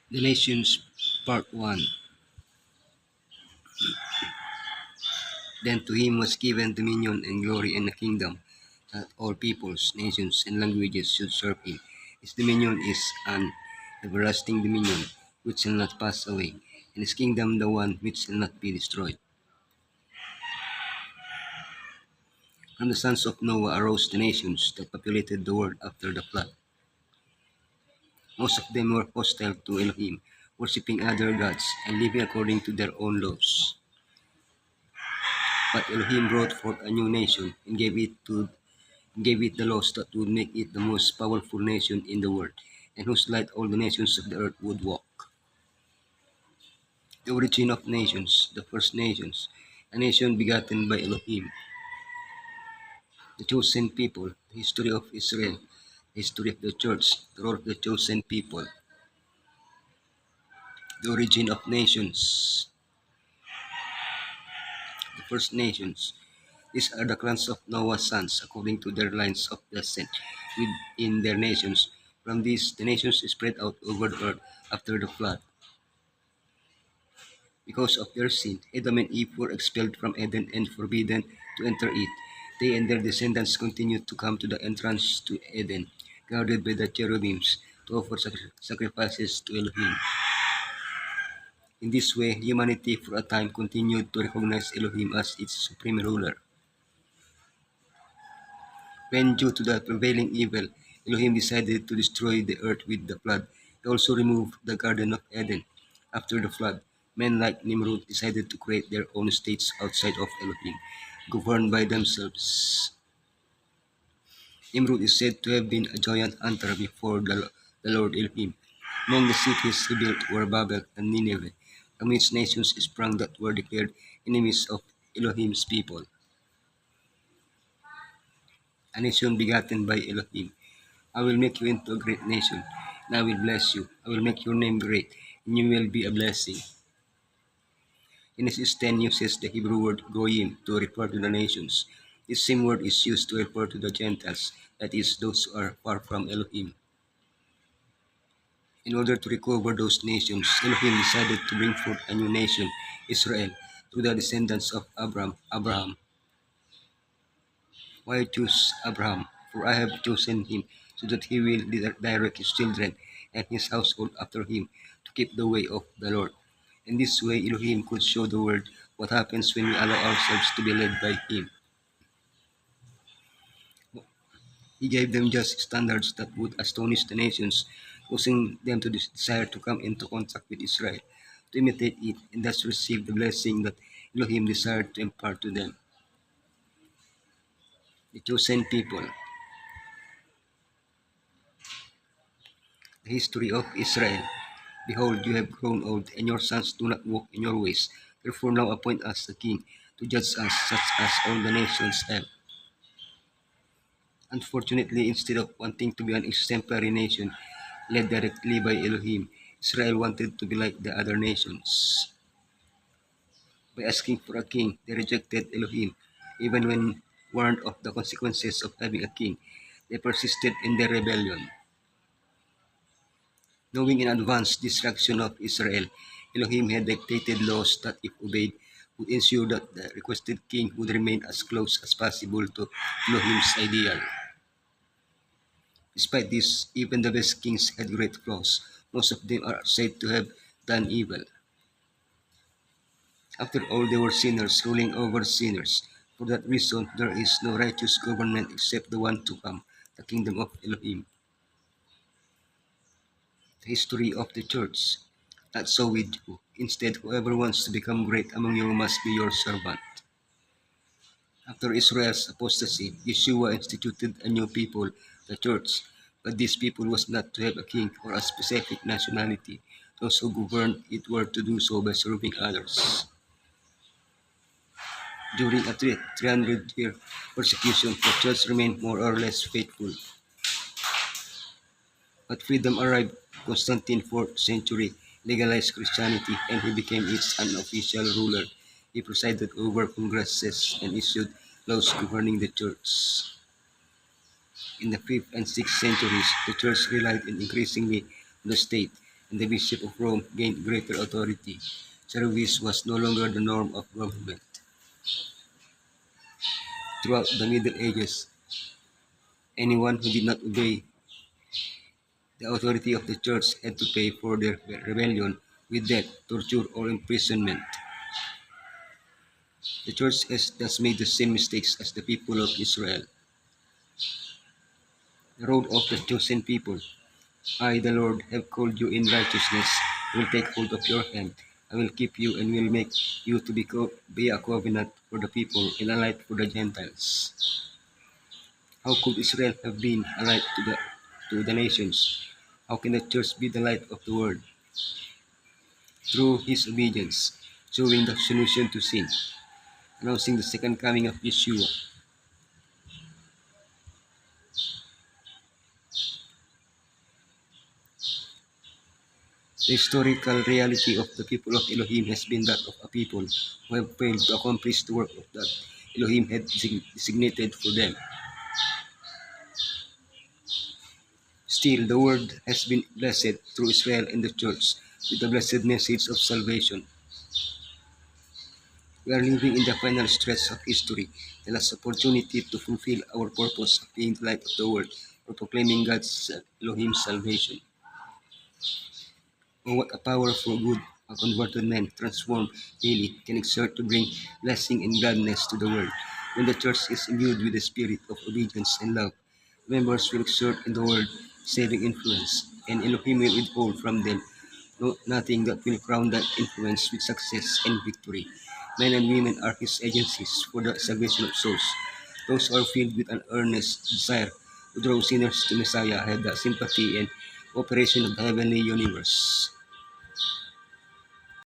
The Nations Part 1. Then to him was given dominion and glory and a kingdom, that all peoples, nations, and languages should serve him. His dominion is an everlasting dominion which shall not pass away, and his kingdom the one which shall not be destroyed. From the sons of Noah arose the nations that populated the world after the flood. Most of them were hostile to Elohim, worshipping other gods and living according to their own laws. But Elohim brought forth a new nation and gave it the laws that would make it the most powerful nation in the world, and whose light all the nations of the earth would walk. The origin of nations, the first nations, a nation begotten by Elohim, the chosen people, the history of Israel, the history of the church, the role of the chosen people, the origin of nations, the first nations. These are the clans of Noah's sons according to their lines of descent within their nations. From these, the nations spread out over the earth after the flood. Because of their sin, Adam and Eve were expelled from Eden and forbidden to enter it. They and their descendants continued to come to the entrance to Eden, guarded by the cherubims, to offer sacrifices to Elohim. In this way, humanity for a time continued to recognize Elohim as its supreme ruler. When, due to the prevailing evil, Elohim decided to destroy the earth with the flood, he also removed the Garden of Eden. After the flood, men like Nimrod decided to create their own states outside of Elohim, governed by themselves. Nimrod is said to have been a giant hunter before the Lord Elohim. Among the cities he built were Babel and Nineveh, from which nations sprang that were declared enemies of Elohim's people. A nation begotten by Elohim. I will make you into a great nation, and I will bless you. I will make your name great, and you will be a blessing. Genesis 10 uses the Hebrew word goyim to refer to the nations. This same word is used to refer to the Gentiles, that is, those who are far from Elohim. In order to recover those nations, Elohim decided to bring forth a new nation, Israel, through the descendants of Abraham. Why choose Abraham? For I have chosen him, so that he will direct his children and his household after him to keep the way of the Lord. In this way, Elohim could show the world what happens when we allow ourselves to be led by him. He gave them just standards that would astonish the nations, causing them to desire to come into contact with Israel, to imitate it, and thus receive the blessing that Elohim desired to impart to them. The chosen people. The history of Israel. Behold, you have grown old, and your sons do not walk in your ways. Therefore now appoint us a king to judge us, such as all the nations have. Unfortunately, instead of wanting to be an exemplary nation led directly by Elohim, Israel wanted to be like the other nations. By asking for a king, they rejected Elohim. Even when warned of the consequences of having a king, they persisted in their rebellion. Knowing in advance the destruction of Israel, Elohim had dictated laws that, if obeyed, would ensure that the requested king would remain as close as possible to Elohim's ideal. Despite this, even the best kings had great flaws. Most of them are said to have done evil. After all, they were sinners ruling over sinners. For that reason, there is no righteous government except the one to come, the kingdom of Elohim. The history of the church. Not so with you. Instead, whoever wants to become great among you must be your servant. After Israel's apostasy, Yeshua instituted a new people, the church. But this people was not to have a king or a specific nationality. Those who governed it were to do so by serving others. During a 300-year persecution, the church remained more or less faithful. But freedom arrived. Constantine, 4th century, legalized Christianity, and he became its unofficial ruler. He presided over congresses and issued laws governing the church. In the 5th and 6th centuries, the church relied increasingly on the state. and the Bishop of Rome gained greater authority. Service was no longer the norm of government. Throughout the Middle Ages, anyone who did not obey the authority of the church had to pay for their rebellion with death, torture, or imprisonment. The church has thus made the same mistakes as the people of Israel. The road of the chosen people. I, the Lord, have called you in righteousness. I will take hold of your hand. I will keep you and will make you to be a covenant for the people and a light for the Gentiles. How could Israel have been a light to the nations? How can the church be the light of the world? Through his obedience, showing the solution to sin, announcing the second coming of Yeshua. The historical reality of the people of Elohim has been that of a people who have failed to accomplish the work that Elohim had designated for them. Still, the world has been blessed through Israel and the church with the blessed message of salvation. We are living in the final stretch of history, the last opportunity to fulfill our purpose of being the light of the world or proclaiming God's Elohim's salvation. Oh, what a powerful good a converted man transformed daily can exert to bring blessing and gladness to the world. When the church is imbued with the spirit of obedience and love, members will exert in the world saving influence, and Elohim will withhold from them nothing that will crown that influence with success and victory. Men and women are his agencies for the salvation of souls. Those who are filled with an earnest desire to draw sinners to Messiah have the sympathy and cooperation of the heavenly universe.